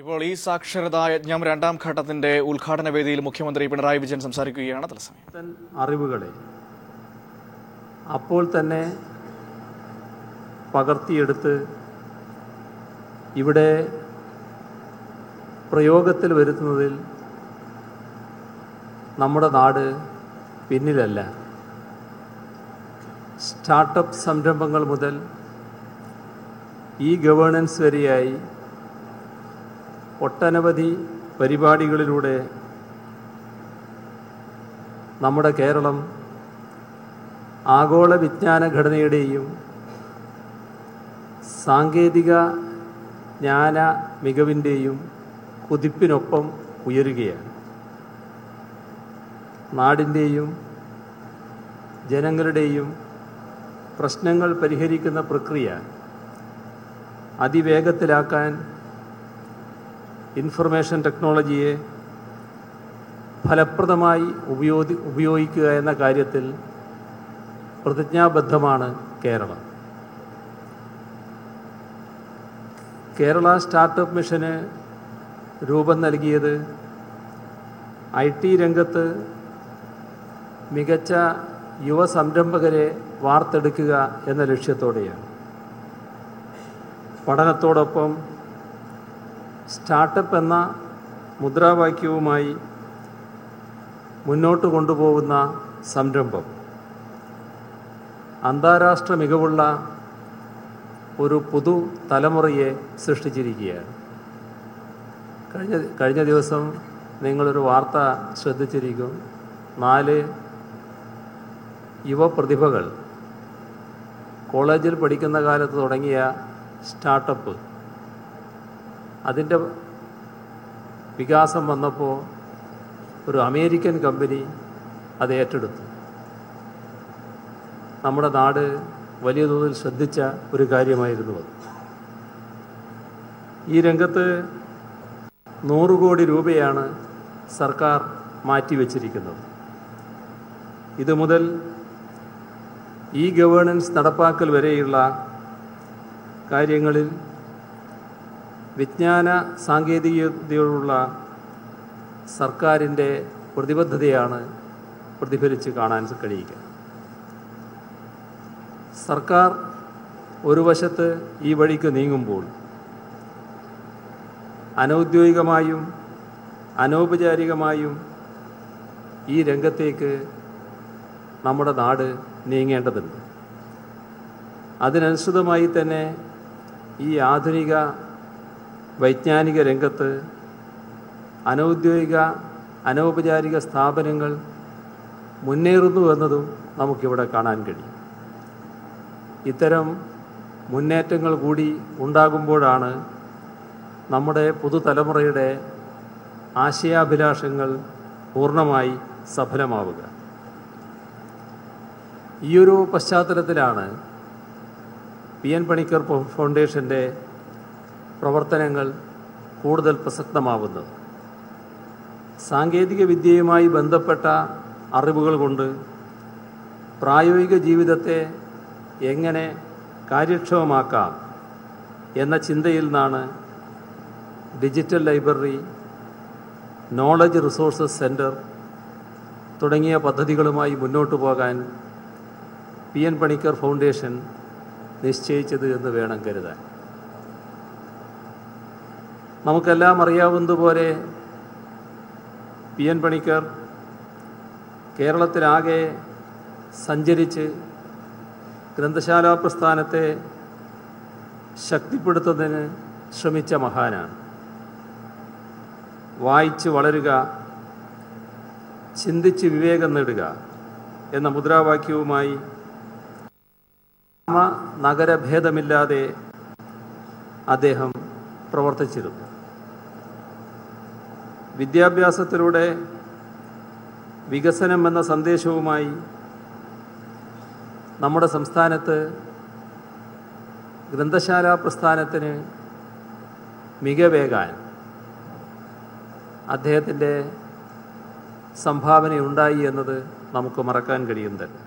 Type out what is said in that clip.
ഇപ്പോൾ ഈ സാക്ഷരതാ യജ്ഞം രണ്ടാം ഘട്ടത്തിന്റെ ഉദ്ഘാടന വേദിയിൽ മുഖ്യമന്ത്രി പിണറായി വിജയൻ സംസാരിക്കുകയാണ്. തത്സമയം അറിവുകളെ അപ്പോൾ തന്നെ പകർത്തിയെടുത്ത് ഇവിടെ പ്രയോഗത്തിൽ വരുത്തുന്നതിൽ നമ്മുടെ നാട് പിന്നിലല്ല. സ്റ്റാർട്ടപ്പ് സംരംഭങ്ങൾ മുതൽ ഗവേണൻസ് വരെയായി ഒട്ടനവധി പരിപാടികളിലൂടെ നമ്മുടെ കേരളം ആഗോള വിജ്ഞാന ഘടനയുടെയും സാങ്കേതിക ജ്ഞാന മികവിൻ്റെയും കുതിപ്പിനൊപ്പം ഉയരുകയാണ്. നാടിൻ്റെയും ജനങ്ങളുടെയും പ്രശ്നങ്ങൾ പരിഹരിക്കുന്ന പ്രക്രിയ അതിവേഗത്തിലാക്കാൻ ഇൻഫർമേഷൻ ടെക്നോളജിയെ ഫലപ്രദമായി ഉപയോഗിക്കുക എന്ന കാര്യത്തിൽ പ്രതിജ്ഞാബദ്ധമാണ് കേരളം. കേരള സ്റ്റാർട്ടപ്പ് മിഷന് രൂപം നൽകിയത് IT രംഗത്ത് മികച്ച യുവ സംരംഭകരെ വാർത്തെടുക്കുക എന്ന ലക്ഷ്യത്തോടെയാണ്. പഠനത്തോടൊപ്പം സ്റ്റാർട്ടപ്പ് എന്ന മുദ്രാവാക്യവുമായി മുന്നോട്ട് കൊണ്ടുപോകുന്ന സംരംഭം അന്താരാഷ്ട്ര മികവുള്ള ഒരു പുതു തലമുറയെ സൃഷ്ടിച്ചിരിക്കുകയാണ്. കഴിഞ്ഞ ദിവസം നിങ്ങളൊരു വാർത്ത ശ്രദ്ധിച്ചിരിക്കും. 4 യുവപ്രതിഭകൾ കോളേജിൽ പഠിക്കുന്ന കാലത്ത് തുടങ്ങിയ സ്റ്റാർട്ടപ്പ് അതിൻ്റെ വികാസം വന്നപ്പോൾ ഒരു അമേരിക്കൻ കമ്പനി അത് ഏറ്റെടുത്തു. നമ്മുടെ നാട് വലിയ തോതിൽ ശ്രദ്ധിച്ച ഒരു കാര്യമായിരുന്നു അത്. ഈ രംഗത്ത് 100 കോടി രൂപയാണ് സർക്കാർ മാറ്റിവെച്ചിരിക്കുന്നത്. ഇതുമുതൽ ഗവേണൻസ് നടപ്പാക്കൽ വരെയുള്ള കാര്യങ്ങളിൽ വിജ്ഞാന സാങ്കേതികതയോടുള്ള സർക്കാരിൻ്റെ പ്രതിബദ്ധതയാണ് പ്രതിഫലിച്ച് കാണാൻ കഴിയുക. സർക്കാർ ഒരു വശത്ത് ഈ വഴിക്ക് നീങ്ങുമ്പോൾ അനൗദ്യോഗികമായും അനൗപചാരികമായും ഈ രംഗത്തേക്ക് നമ്മുടെ നാട് നീങ്ങേണ്ടതുണ്ട്. അതിനനുസൃതമായി തന്നെ ഈ ആധുനിക വൈജ്ഞാനിക രംഗത്ത് അനൗദ്യോഗിക അനൗപചാരിക സ്ഥാപനങ്ങൾ മുന്നേറുന്നു എന്നതും നമുക്കിവിടെ കാണാൻ കഴിയും. ഇത്തരം മുന്നേറ്റങ്ങൾ കൂടി ഉണ്ടാകുമ്പോഴാണ് നമ്മുടെ പുതുതലമുറയുടെ ആശയാഭിലാഷങ്ങൾ പൂർണ്ണമായി സഫലമാവുക. ഈയൊരു പശ്ചാത്തലത്തിലാണ് PN പണിക്കർ ഫൗണ്ടേഷൻ്റെ പ്രവർത്തനങ്ങൾ കൂടുതൽ പ്രസക്തമാവുന്നത്. സാങ്കേതിക വിദ്യയുമായി ബന്ധപ്പെട്ട അറിവുകൾ കൊണ്ട് പ്രായോഗിക ജീവിതത്തെ എങ്ങനെ കാര്യക്ഷമമാക്കാം എന്ന ചിന്തയിൽ നിന്നാണ് digital library, knowledge resources centre തുടങ്ങിയ പദ്ധതികളുമായി മുന്നോട്ട് പോകാൻ PN പണിക്കർ ഫൗണ്ടേഷൻ നിശ്ചയിച്ചത് എന്ന് വേണം കരുതാൻ. നമുക്കെല്ലാം അറിയാവുന്നതുപോലെ PN പണിക്കർ കേരളത്തിലാകെ സഞ്ചരിച്ച് ഗ്രന്ഥശാലാ പ്രസ്ഥാനത്തെ ശക്തിപ്പെടുത്തുന്നതിന് ശ്രമിച്ച മഹാനാണ്. വായിച്ച് വളരുക, ചിന്തിച്ച് വിവേകം നേടുക എന്ന മുദ്രാവാക്യവുമായി നഗരഭേദമില്ലാതെ അദ്ദേഹം പ്രവർത്തിച്ചിരുന്നു. വിദ്യാഭ്യാസത്തിലൂടെ വികസനം എന്ന സന്ദേശവുമായി നമ്മുടെ സംസ്ഥാനത്ത് ഗ്രന്ഥശാലാ പ്രസ്ഥാനത്തിന് മികവേകാൻ അദ്ദേഹത്തിൻ്റെ സംഭാവനയുണ്ടായി എന്നത് നമുക്ക് മറക്കാൻ കഴിയുന്നതല്ല.